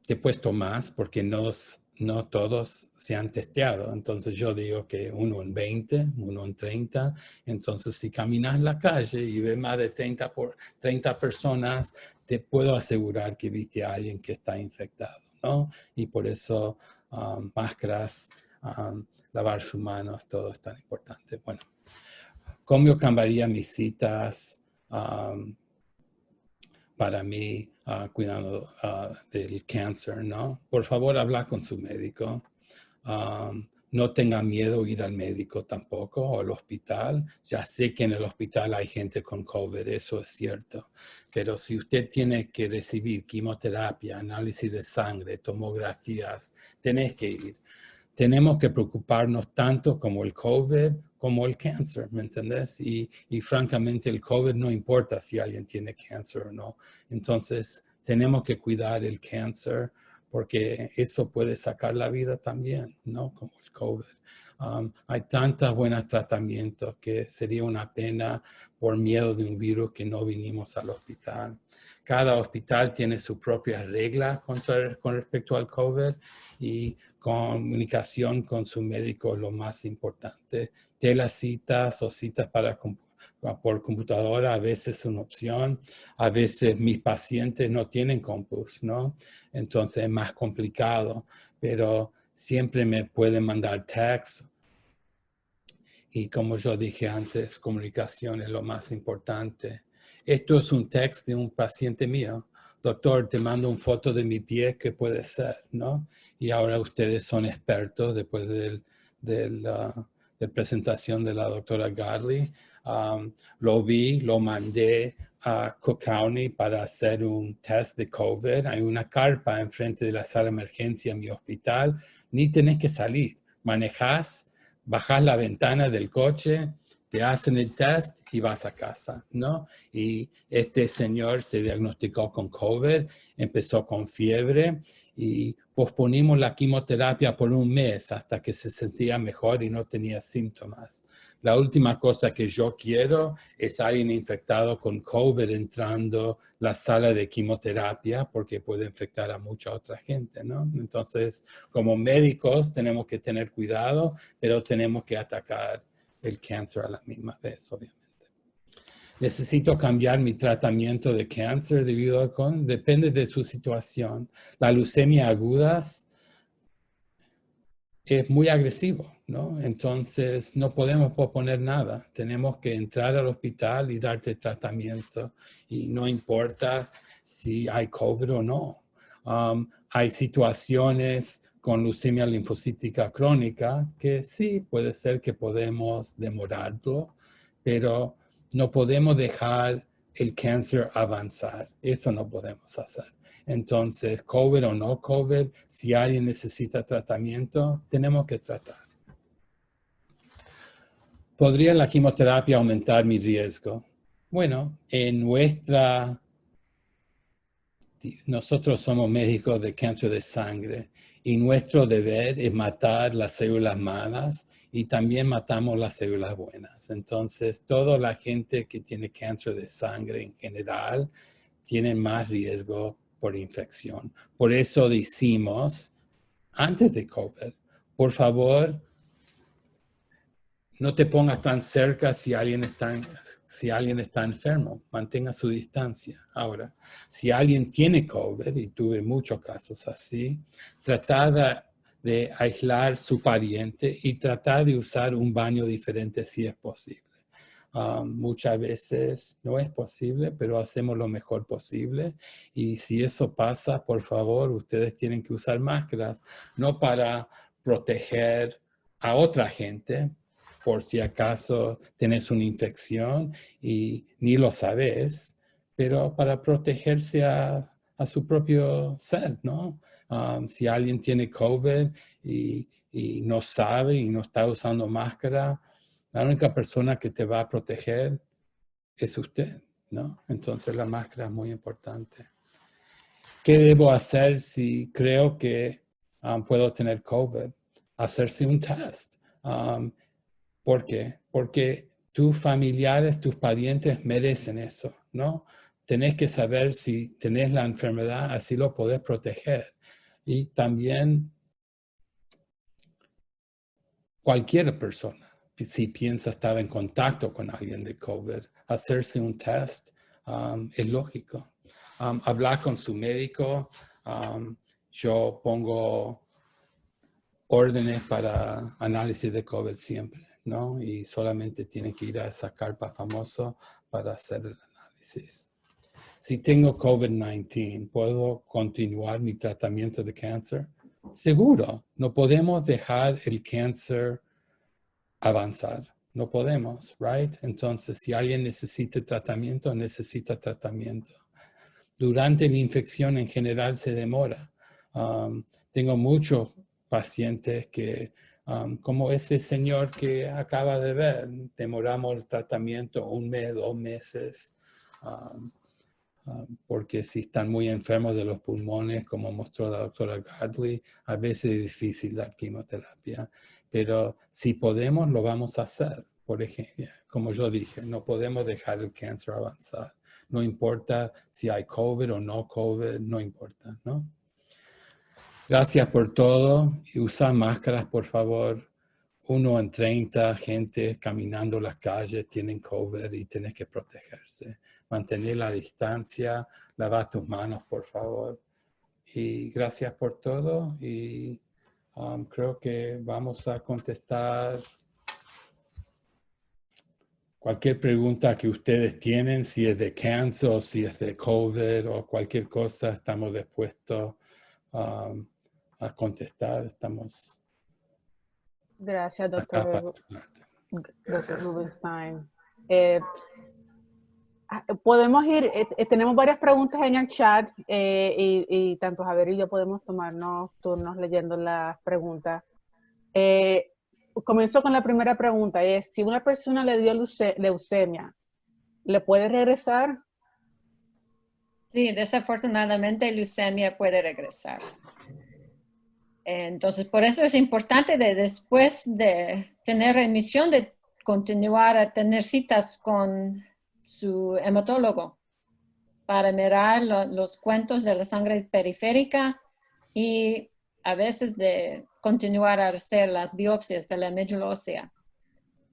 Speaker 4: te he puesto más porque no todos se han testeado. Entonces, yo digo que 1 en 20, 1 en 30. Entonces, si caminas en la calle y ves más de 30 personas, te puedo asegurar que viste a alguien que está infectado, ¿no? Y por eso máscaras, lavar sus manos, todo es tan importante. Bueno, ¿cómo cambiaría mis citas para mí cuidando del cáncer, ¿no? Por favor, habla con su médico. No tenga miedo ir al médico tampoco o al hospital. Ya sé que en el hospital hay gente con COVID, eso es cierto. Pero si usted tiene que recibir quimioterapia, análisis de sangre, tomografías, tenés que ir. Tenemos que preocuparnos tanto como el COVID, como el cáncer, ¿me entendés? Y francamente el COVID no importa si alguien tiene cáncer o no. Entonces tenemos que cuidar el cáncer porque eso puede sacar la vida también, ¿no? Como el COVID. Hay tantos buenos tratamientos que sería una pena por miedo de un virus que no vinimos al hospital. Cada hospital tiene sus propias reglas con respecto al COVID y comunicación con su médico es lo más importante. Telecitas o citas por computadora a veces es una opción. A veces mis pacientes no tienen compus, ¿no? Entonces es más complicado, pero siempre me pueden mandar text. Y como yo dije antes, comunicación es lo más importante. Esto es un text de un paciente mío. Doctor, te mando una foto de mi pie, ¿qué puede ser? ¿No? Y ahora ustedes son expertos después de la presentación de la doctora Godley. Lo vi, lo mandé a Cook County para hacer un test de COVID. Hay una carpa enfrente de la sala de emergencia en mi hospital. Ni tenés que salir. Manejás, bajás la ventana del coche, te hacen el test y vas a casa, ¿no? Y este señor se diagnosticó con COVID, empezó con fiebre y posponimos la quimioterapia por 1 mes hasta que se sentía mejor y no tenía síntomas. La última cosa que yo quiero es alguien infectado con COVID entrando a la sala de quimioterapia porque puede infectar a mucha otra gente, ¿no? Entonces, como médicos tenemos que tener cuidado, pero tenemos que atacar el cáncer a la misma vez, obviamente. ¿Necesito cambiar mi tratamiento de cáncer debido al COVID? Depende de su situación. La leucemia aguda es muy agresivo, ¿no? Entonces no podemos posponer nada. Tenemos que entrar al hospital y darte tratamiento. Y no importa si hay COVID o no. Hay situaciones con leucemia linfocítica crónica que sí puede ser que podemos demorarlo, pero no podemos dejar el cáncer avanzar. Eso no podemos hacer. Entonces, COVID o no COVID, si alguien necesita tratamiento, tenemos que tratar. ¿Podría la quimioterapia aumentar mi riesgo? Bueno, en nuestra nosotros somos médicos de cáncer de sangre y nuestro deber es matar las células malas y también matamos las células buenas. Entonces, toda la gente que tiene cáncer de sangre en general tiene más riesgo por infección. Por eso decimos, antes de COVID, por favor, no te pongas tan cerca si alguien está enfermo. Mantenga su distancia. Ahora, si alguien tiene COVID, y tuve muchos casos así, tratar de aislar su pariente y tratar de usar un baño diferente si es posible. Muchas veces no es posible, pero hacemos lo mejor posible. Y si eso pasa, por favor, ustedes tienen que usar máscaras, no para proteger a otra gente, por si acaso tienes una infección y ni lo sabes, pero para protegerse a su propio ser, ¿no? Si alguien tiene COVID y no sabe y no está usando máscara, la única persona que te va a proteger es usted, ¿no? Entonces la máscara es muy importante. ¿Qué debo hacer si creo que puedo tener COVID? Hacerse un test. ¿Por qué? Porque tus familiares, tus parientes merecen eso, ¿no? Tenés que saber si tenés la enfermedad, así lo podés proteger. Y también cualquier persona, si piensa estar en contacto con alguien de COVID, hacerse un test es lógico. Hablar con su médico. Yo pongo órdenes para análisis de COVID siempre, ¿no? Y solamente tiene que ir a esa carpa famosa para hacer el análisis. Si tengo COVID-19, ¿puedo continuar mi tratamiento de cáncer? Seguro, no podemos dejar el cáncer avanzar. No podemos, right? Entonces, si alguien necesita tratamiento, necesita tratamiento. Durante la infección en general se demora. Tengo muchos pacientes que, como ese señor que acaba de ver, demoramos el tratamiento 1 mes, 2 meses, porque si están muy enfermos de los pulmones, como mostró la doctora Gadley, a veces es difícil dar quimioterapia. Pero si podemos, lo vamos a hacer. Por ejemplo, como yo dije, no podemos dejar el cáncer avanzar. No importa si hay COVID o no COVID, no importa, ¿no? Gracias por todo. Y usa máscaras, por favor. 1 en 30 gente caminando las calles tienen COVID y tienes que protegerse. Mantener la distancia, lava tus manos, por favor. Y gracias por todo. Y creo que vamos a contestar cualquier pregunta que ustedes tienen, si es de cáncer o si es de COVID o cualquier cosa, estamos dispuestos a contestar.
Speaker 2: Gracias, doctor Rubinstein. Podemos ir, tenemos varias preguntas en el chat y tanto Javier y yo podemos tomarnos turnos leyendo las preguntas. Comienzo con la primera pregunta, es si una persona le dio leucemia, ¿le puede regresar?
Speaker 1: Sí, desafortunadamente leucemia puede regresar. Entonces, por eso es importante después de tener remisión, de continuar a tener citas con su hematólogo para mirar los cuentos de la sangre periférica y a veces de continuar a hacer las biopsias de la médula ósea.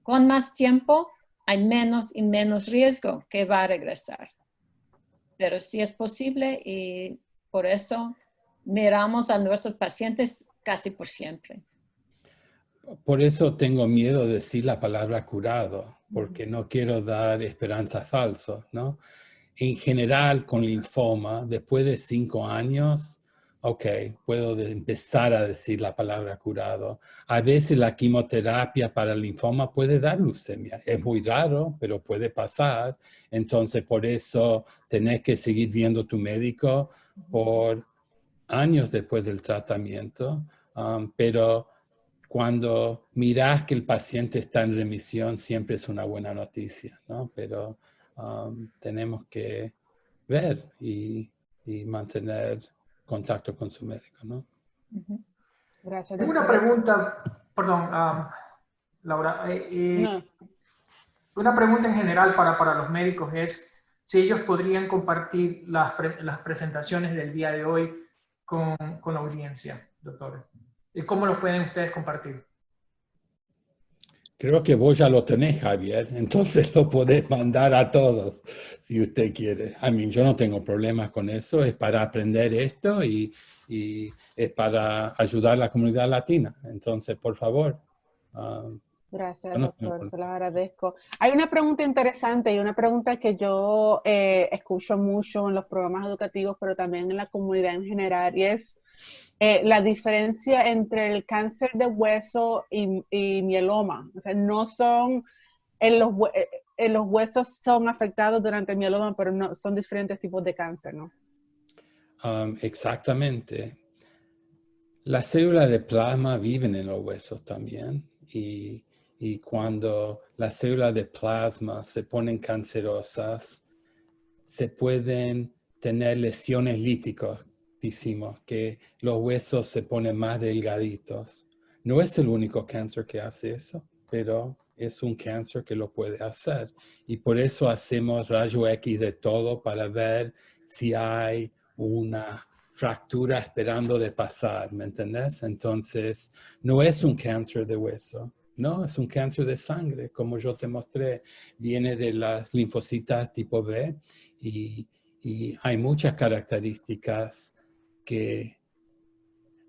Speaker 1: Con más tiempo hay menos y menos riesgo que va a regresar. Pero sí es posible y por eso miramos a nuestros pacientes casi por siempre.
Speaker 4: Por eso tengo miedo de decir la palabra curado, porque no quiero dar esperanza falsa, ¿no? En general, con linfoma, después de 5 años, ok, puedo empezar a decir la palabra curado. A veces la quimioterapia para el linfoma puede dar leucemia. Es muy raro, pero puede pasar. Entonces, por eso tenés que seguir viendo a tu médico por años después del tratamiento, pero cuando mirás que el paciente está en remisión, siempre es una buena noticia, ¿no? Pero tenemos que ver y y mantener contacto con su médico, ¿no?
Speaker 2: Gracias.
Speaker 3: Tengo una pregunta, perdón, Laura.
Speaker 2: No.
Speaker 3: Una pregunta en general para los médicos es si ellos podrían compartir las presentaciones del día de hoy con la audiencia, doctores. ¿Y cómo lo pueden ustedes compartir?
Speaker 4: Creo que vos ya lo tenés, Javier, entonces lo podés mandar a todos si usted quiere. Yo no tengo problemas con eso, es para aprender esto y es para ayudar a la comunidad latina. Entonces, por favor.
Speaker 2: Gracias, doctor, se lo agradezco. Hay una pregunta interesante y una pregunta que yo escucho mucho en los programas educativos, pero también en la comunidad en general, y es la diferencia entre el cáncer de hueso y mieloma. O sea, no son, en los huesos son afectados durante el mieloma, pero no, son diferentes tipos de cáncer, ¿no?
Speaker 4: Exactamente. Las células de plasma viven en los huesos también y cuando las células de plasma se ponen cancerosas, se pueden tener lesiones líticas, decimos, que los huesos se ponen más delgaditos. No es el único cáncer que hace eso, pero es un cáncer que lo puede hacer. Y por eso hacemos rayo X de todo para ver si hay una fractura esperando de pasar, ¿me entendés? Entonces, no es un cáncer de hueso, no, es un cáncer de sangre, como yo te mostré. Viene de las linfocitas tipo B y hay muchas características que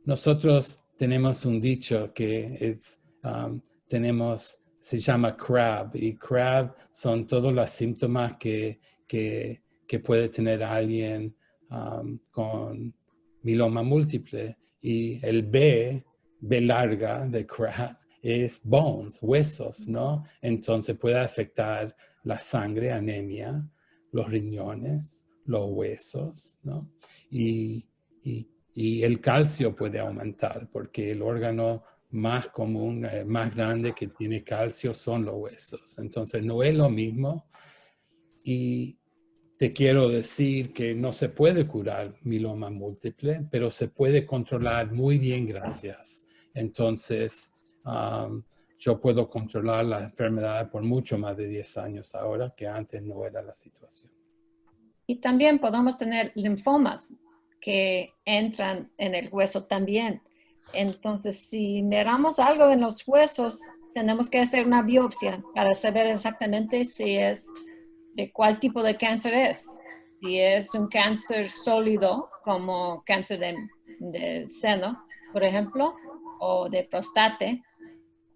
Speaker 4: nosotros tenemos un dicho que se llama CRAB, y CRAB son todos los síntomas que puede tener alguien con mieloma múltiple. Y el B larga de CRAB es bones, huesos, ¿no? Entonces puede afectar la sangre, anemia, los riñones, los huesos, ¿no? Y el calcio puede aumentar porque el órgano más común, más grande que tiene calcio son los huesos. Entonces no es lo mismo. Y te quiero decir que no se puede curar mieloma múltiple, pero se puede controlar muy bien, gracias. Entonces, yo puedo controlar la enfermedad por mucho más de 10 años ahora, que antes no era la situación.
Speaker 1: Y también podemos tener linfomas que entran en el hueso también. Entonces, si miramos algo en los huesos, tenemos que hacer una biopsia para saber exactamente si es de cuál tipo de cáncer es. Si es un cáncer sólido, como cáncer del seno, por ejemplo, o de próstata,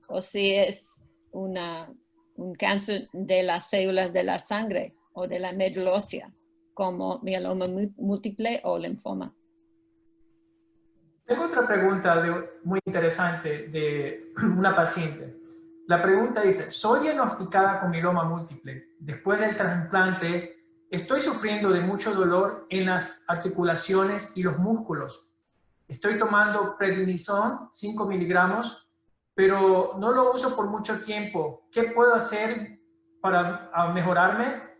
Speaker 1: o si es un cáncer de las células de la sangre o de la médula ósea, como mieloma múltiple o linfoma.
Speaker 3: Tengo otra pregunta muy interesante de una paciente. La pregunta dice, soy diagnosticada con mieloma múltiple. Después del trasplante, estoy sufriendo de mucho dolor en las articulaciones y los músculos. Estoy tomando prednisone, 5 miligramos, pero no lo uso por mucho tiempo. ¿Qué puedo hacer para mejorarme?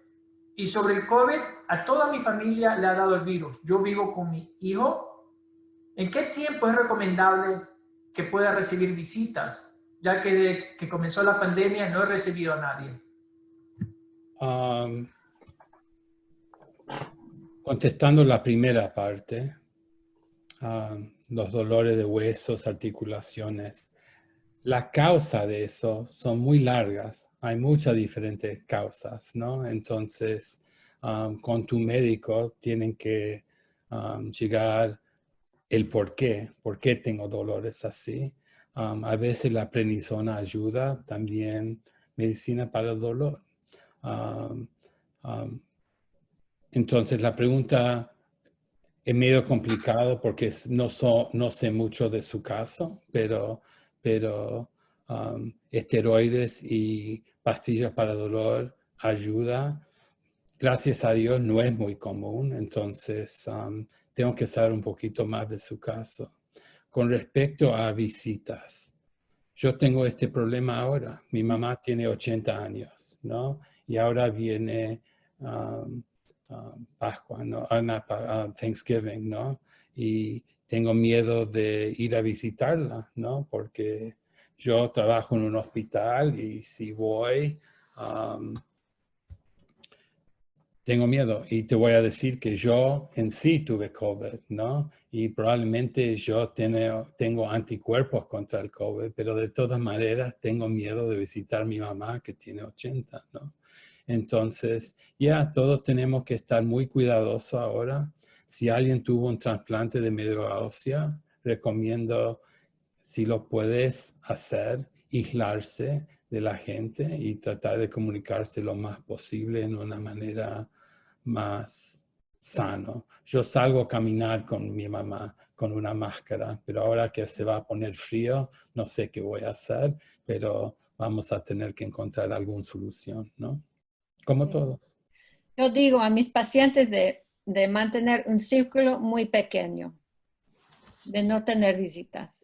Speaker 3: Y sobre el COVID, a toda mi familia le ha dado el virus. Yo vivo con mi hijo. ¿En qué tiempo es recomendable que pueda recibir visitas? Ya que desde que comenzó la pandemia no he recibido a nadie.
Speaker 4: Contestando la primera parte, los dolores de huesos, articulaciones. La causa de eso son muy largas. Hay muchas diferentes causas, ¿no? Entonces, con tu médico tienen que llegar el por qué tengo dolores así. A veces la prednisona ayuda, también medicina para el dolor. Entonces la pregunta es medio complicado porque no sé mucho de su caso, pero esteroides y pastillas para dolor ayuda. Gracias a Dios no es muy común, entonces tengo que saber un poquito más de su caso. Con respecto a visitas, yo tengo este problema ahora. Mi mamá tiene 80 años, ¿no? Y ahora viene Pascua, ¿no? Thanksgiving, ¿no? Y tengo miedo de ir a visitarla, ¿no? Porque yo trabajo en un hospital y si voy, tengo miedo. Y te voy a decir que yo en sí tuve COVID, ¿no? Y probablemente yo tengo anticuerpos contra el COVID, pero de todas maneras tengo miedo de visitar a mi mamá que tiene 80, ¿no? Entonces, todos tenemos que estar muy cuidadosos ahora. Si alguien tuvo un trasplante de médula ósea, recomiendo, si lo puedes hacer, aislarse de la gente y tratar de comunicarse lo más posible en una manera más sano. Yo salgo a caminar con mi mamá con una máscara, pero ahora que se va a poner frío, no sé qué voy a hacer, pero vamos a tener que encontrar alguna solución, ¿no? Como todos.
Speaker 1: Yo digo a mis pacientes de mantener un círculo muy pequeño, de no tener visitas.